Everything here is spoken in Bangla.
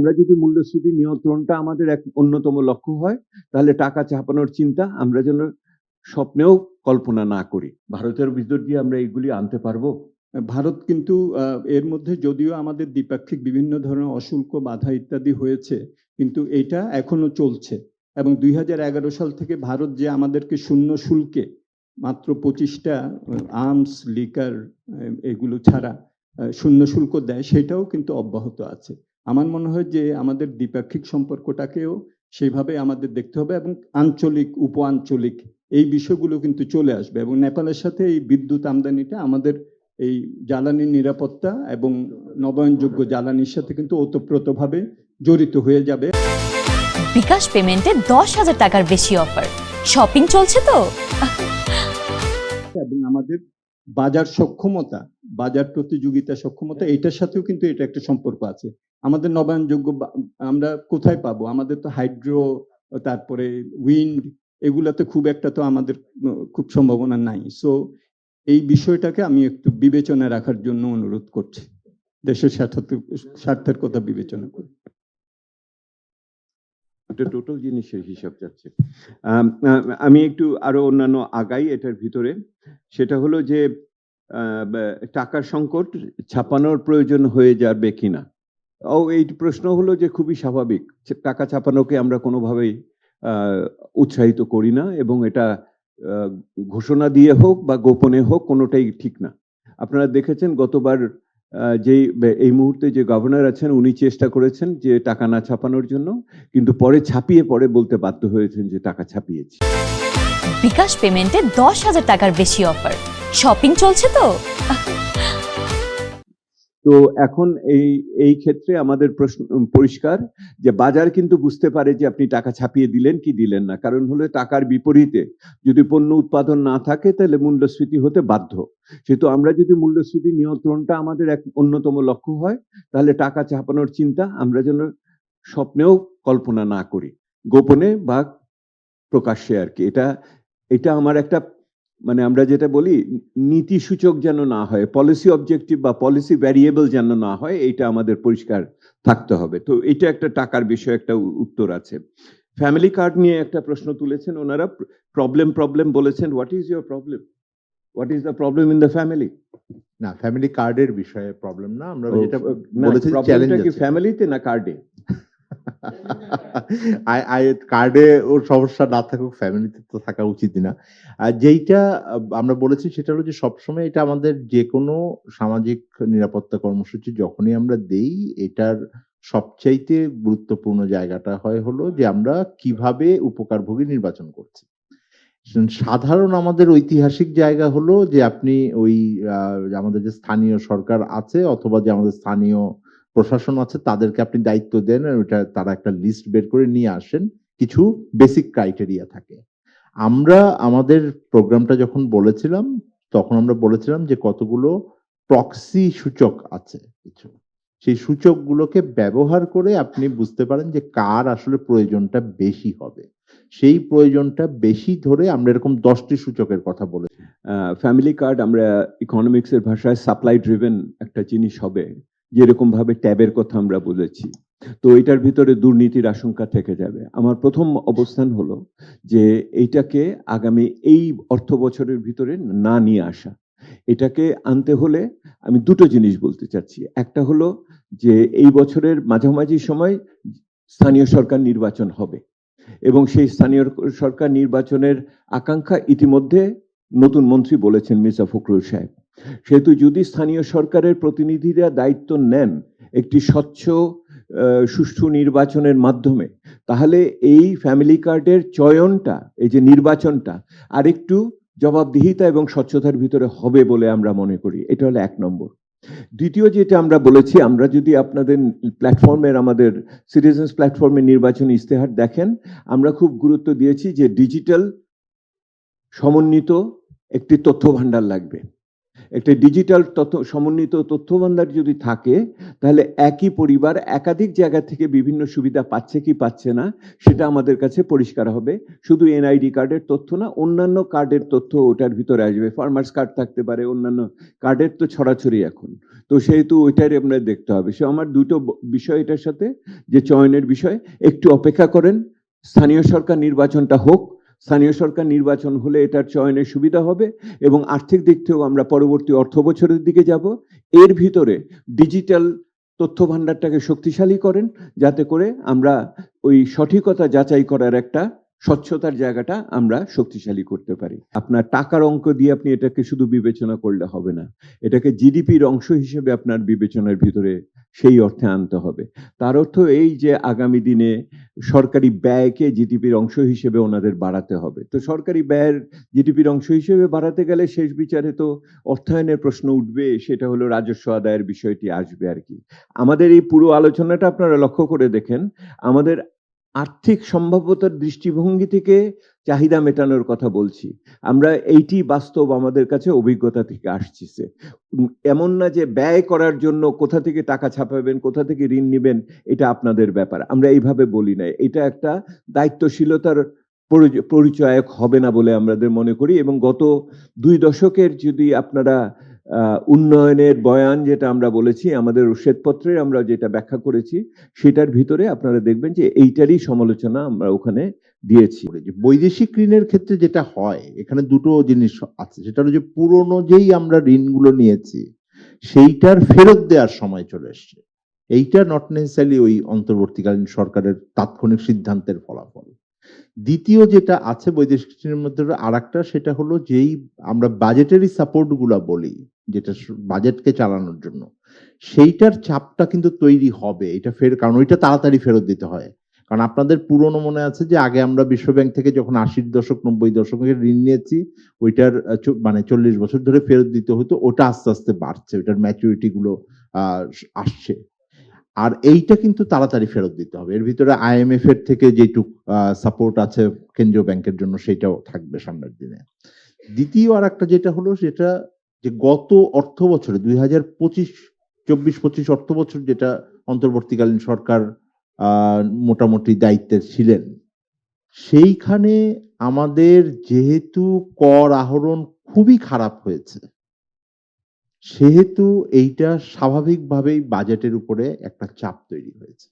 আমরা যদি মূল্যস্ফীতি নিয়ন্ত্রণটা আমাদের এক অন্যতম লক্ষ্য হয়, তাহলে টাকা ছাপানোর চিন্তা আমরা যেন স্বপ্নেও কল্পনা না করি। ভারতের ভিতর দিয়ে আমরা এগুলি আনতে পারবো। ভারত কিন্তু এর মধ্যে যদিও আমাদের দ্বিপাক্ষিক বিভিন্ন ধরনের অশুল্ক বাধা ইত্যাদি হয়েছে, কিন্তু এটা এখনো চলছে। এবং 2011 সাল থেকে ভারত যে আমাদেরকে শূন্য শুল্কে মাত্র 25টা আর্মস, লিকার এগুলো ছাড়া শূন্য শুল্ক দেয়, সেটাও কিন্তু অব্যাহত আছে। আমার মনে হয় যে আমাদের দ্বিপাক্ষিক সম্পর্কটাকেও সেইভাবে আমাদের দেখতে হবে, এবং আঞ্চলিক, উপ আঞ্চলিক এই বিষয়গুলো কিন্তু চলে আসবে। এবং নেপালের সাথে এই বিদ্যুৎ আমদানিটা আমাদের এই জ্বালানি নিরাপত্তা এবং নবায়নযোগ্য জ্বালানির সাথে কিন্তু ওতপ্রোতভাবে জড়িত হয়ে যাবে। বিকাশ পেমেন্টে 10,000 টাকার বেশি অফার, শপিং চলছে তো। এবং আমাদের বাজার সক্ষমতা, বাজার প্রতিযোগিতা সক্ষমতা, এটার সাথেও কিন্তু এটা একটা সম্পর্ক আছে। আমাদের নবায়নযোগ্য আমরা কোথায় পাবো? আমাদের তো হাইড্রো, তারপরে উইন্ড, এগুলাতে খুব একটা তো আমাদের খুব সম্ভাবনা নাই। সো এই বিষয়টাকে আমি একটু বিবেচনা রাখার জন্য অনুরোধ করছি, দেশের স্বার্থের কথা বিবেচনা করে। একটা টোটাল জিনিসের হিসাব যাচ্ছে। আমি একটু আরো অন্যান্য আগাই এটার ভিতরে। সেটা হলো যে টাকার সংকট ছাপানোর প্রয়োজন হয়ে যাবে কিনা। এই প্রশ্ন হলো যে খুবই স্বাভাবিক। টাকা ছাপানোকে আমরা কোনোভাবেই উৎসাহিত করি না, এবং এটা ঘোষণা দিয়ে হোক বা গোপনে হোক কোনোটাই ঠিক না। আপনারা দেখেছেন গতবার যে এই মুহূর্তে যে গভর্নর আছেন উনি চেষ্টা করেছেন যে টাকা না ছাপানোর জন্য, কিন্তু পরে ছাপিয়ে পরে বলতে বাধ্য হয়েছেন যে টাকা ছাপিয়েছি। বিকাশ পেমেন্টে 10,000 টাকার বেশি অফার, শপিং চলছে তো। তো এখন এই ক্ষেত্রে আমাদের প্রশ্ন পরিষ্কার যে বাজার কিন্তু বুঝতে পারে যে আপনি টাকা ছাপিয়ে দিলেন কি দিলেন না। কারণ হলো টাকার বিপরীতে যদি পণ্য উৎপাদন না থাকে তাহলে মূল্যস্ফীতি হতে বাধ্য। সেহেতু আমরা যদি মূল্যস্ফীতি নিয়ন্ত্রণটা আমাদের এক অন্যতম লক্ষ্য হয়, তাহলে টাকা ছাপানোর চিন্তা আমরা যেন স্বপ্নেও কল্পনা না করি, গোপনে বা প্রকাশ্যে আর কি। এটা আমার একটা মানে আমরা যেটা বলি নীতি সূচক যেন না হয়, পলিসি অবজেক্টিভ বা পলিসি ভ্যারিয়েবল যেন না হয়, এইটা আমাদের পরিষ্কার থাকতে হবে। তো এটা একটা টাকার বিষয়, একটা উত্তর আছে। ফ্যামিলি কার্ড নিয়ে একটা প্রশ্ন তুলেছেন ওনারা, প্রবলেম বলেছেন। What is your problem? What is the problem in the family? না, ফ্যামিলি কার্ডের বিষয়ে প্রবলেম না, আমরা যেটা বলেছি চ্যালেঞ্জ কি ফ্যামিলিতে না কার্ডে? কার্ডে ওর সমস্যা না থাকুক, ফ্যামিলিতে তো থাকা উচিত না। যেইটা আমরা বলেছি সেটা হলো যে সবসময় এটা আমাদের যে কোনো সামাজিক নিরাপত্তা কর্মসূচি যখনই আমরা দেই, এটার সবচাইতে গুরুত্বপূর্ণ জায়গাটা হয় হলো যে আমরা কিভাবে উপকারভোগী নির্বাচন করছি। সাধারণ আমাদের ঐতিহাসিক জায়গা হলো যে আপনি ওই আমাদের যে স্থানীয় সরকার আছে অথবা যে আমাদের স্থানীয় প্রশাসন আছে তাদেরকে আপনি দায়িত্ব দেন, ওইটা তারা একটা লিস্ট বের করে নিয়ে আসেন, কিছু বেসিক ক্রাইটেরিয়া থাকে। আমরা আমাদের প্রোগ্রামটা যখন বলেছিলাম তখন আমরা বলেছিলাম যে কতগুলো প্রক্সি সূচক আছে কিছু, সেই সূচকগুলোকে ব্যবহার করে আপনি বুঝতে পারেন যে কার আসলে প্রয়োজনটা বেশি হবে। সেই প্রয়োজনটা বেশি ধরে আমরা এরকম 10টি সূচকের কথা বলেছি। ফ্যামিলি কার্ড আমরা ইকোনমিক্সের ভাষায় সাপ্লাই ড্রিভেন একটা জিনিস হবে, যেরকম ভাবে ট্যাবের কথা আমরা বলেছি। তো এটার ভিতরে দুর্নীতির আশঙ্কা থেকে যাবে। আমার প্রথম অবস্থান হলো যে এইটাকে আগামী এই অর্থ বছরের ভিতরে না নিয়ে আসা। এটাকে আনতে হলে আমি দুটো জিনিস বলতে চাচ্ছি। একটা হলো যে এই বছরের মাঝামাঝি সময় স্থানীয় সরকার নির্বাচন হবে, এবং সেই স্থানীয় সরকার নির্বাচনের আকাঙ্ক্ষা ইতিমধ্যে নতুন মন্ত্রী বলেছেন, মির্জা ফখরুল সাহেব। সেহেতু যদি স্থানীয় সরকারের প্রতিনিধিরা দায়িত্ব নেন একটি স্বচ্ছ সুষ্ঠু নির্বাচনের মাধ্যমে, তাহলে এই ফ্যামিলি কার্ডের চয়নটা, এই যে নির্বাচনটা আরেকটু জবাবদিহিতা এবং স্বচ্ছতার ভিতরে হবে বলে আমরা মনে করি। এটা হলো 1 নম্বর। দ্বিতীয় যেটা আমরা বলেছি, আমরা যদি আপনাদের প্ল্যাটফর্মের, আমাদের সিটিজেন্স প্ল্যাটফর্মের নির্বাচনী ইস্তেহার দেখেন, আমরা খুব গুরুত্ব দিয়েছি যে ডিজিটাল সমন্বিত একটি তথ্য ভান্ডার লাগবে। একটা ডিজিটাল সমন্বিত তথ্য ভান্ডার যদি থাকে, তাহলে একই পরিবার একাধিক জায়গা থেকে বিভিন্ন সুবিধা পাচ্ছে কি পাচ্ছে না সেটা আমাদের কাছে পরিষ্কার হবে। শুধু এনআইডি কার্ডের তথ্য না, অন্যান্য কার্ডের তথ্য ওটার ভিতরে আসবে। ফার্মার্স কার্ড থাকতে পারে, অন্যান্য কার্ডের তো ছড়াছড়ি এখন। তো সেহেতু ওইটারই আপনার দেখতে হবে। সে আমার দুটো বিষয় এটার সাথে, যে চয়নের বিষয়, একটু অপেক্ষা করেন, স্থানীয় সরকার নির্বাচনটা হোক। স্থানীয় সরকার নির্বাচন হলে এটার চয়নের সুবিধা হবে এবং আর্থিক দিক থেকেও আমরা পরবর্তী অর্থ বছরের দিকে যাব। এর ভিতরে ডিজিটাল তথ্য ভান্ডারটাকে শক্তিশালী করেন, যাতে করে আমরা ওই সঠিকতা যাচাই করার একটা স্বচ্ছতার জায়গাটা আমরা শক্তিশালী করতে পারি। আপনার টাকার অঙ্ক দিয়ে আপনি এটাকে শুধু বিবেচনা করলে হবে না, এটাকে জিডিপির অংশ হিসেবে আপনার বিবেচনার ভিতরে সেই অর্থে আনতে হবে। তার অর্থ এই যে আগামী দিনে সরকারি ব্যয়কে জিডিপির অংশ হিসেবে ওনাদের বাড়াতে হবে। তো সরকারি ব্যয়ের জিডিপির অংশ হিসেবে বাড়াতে গেলে শেষ বিচারে তো অর্থায়নের প্রশ্ন উঠবে, সেটা হলো রাজস্ব আদায়ের বিষয়টি আসবে আর কি। আমাদের এই পুরো আলোচনাটা আপনারা লক্ষ্য করে দেখেন, আমাদের আর্থিক সম্ভাব্যতার দৃষ্টিভঙ্গি থেকে চাহিদা মেটানোর কথা বলছি আমরা। এইটি বাস্তব আমাদের কাছে অভিজ্ঞতা থেকে আসছে। এমন না যে ব্যয় করার জন্য কোথা থেকে টাকা ছাপাবেন, কোথা থেকে ঋণ নেবেন, এটা আপনাদের ব্যাপার, আমরা এইভাবে বলি না। এটা একটা দায়িত্বশীলতার পরিচয়ক হবে না বলে আমাদের মনে করি। এবং গত 2 দশকের যদি আপনারা উন্নয়নের বয়ান যেটা আমরা বলেছি আমাদের শ্বেতপত্রে, আমরা যেটা ব্যাখ্যা করেছি, সেটার ভিতরে আপনারা দেখবেন যে এইটারই সমালোচনা আমরা ওখানে দিয়েছি। বৈদেশিক ঋণের ক্ষেত্রে যেটা হয়, এখানে দুটো জিনিস আছে। সেটা হলো যে পুরনো যেই আমরা ঋণগুলো নিয়েছি সেইটার ফেরত দেওয়ার সময় চলে এসছে। এইটা নট নেসেসারিলি ওই অন্তর্বর্তীকালীন সরকারের তাৎক্ষণিক সিদ্ধান্তের ফলাফল। দ্বিতীয় যেটা আছে বৈদেশিক ঋণের মধ্যে আরেকটা, সেটা হলো যেই আমরা বাজেটারি সাপোর্ট গুলা বলি, যেটা বাজেটকে চালানোর জন্য, সেইটার চাপটা কিন্তু তৈরি হবে। এটা কারণ ওইটা তাড়াতাড়ি ফেরত দিতে হয়। কারণ আপনাদের পুরনো মনে আছে যে আগে আমরা বিশ্বব্যাংক থেকে যখন 80 দশক 90 দশকের ঋণ নিয়েছি, ওইটার মানে 40 বছর ধরে ফেরত দিতে হতো। ওটা আস্তে আস্তে বাড়ছে, ওইটার ম্যাচুরিটি গুলো আসছে। আর এইটা কিন্তু তাড়াতাড়ি ফেরত দিতে হবে। এর ভিতরে আইএমএফ এর থেকে যেটুক সাপোর্ট আছে কেন্দ্রীয় ব্যাংকের জন্য, সেটাও থাকবে সামনের দিনে। দ্বিতীয় আর একটা যেটা হলো, সেটা যে গত অর্থ বছরে 2024-25 অর্থ বছর যেটা অন্তর্বর্তীকালীন সরকার মোটামুটি দায়িত্বে ছিলেন, সেইখানে আমাদের যেহেতু কর আহরণ খুবই খারাপ হয়েছে, সেহেতু এইটা স্বাভাবিকভাবেই বাজেটের উপরে একটা চাপ তৈরি হয়েছে।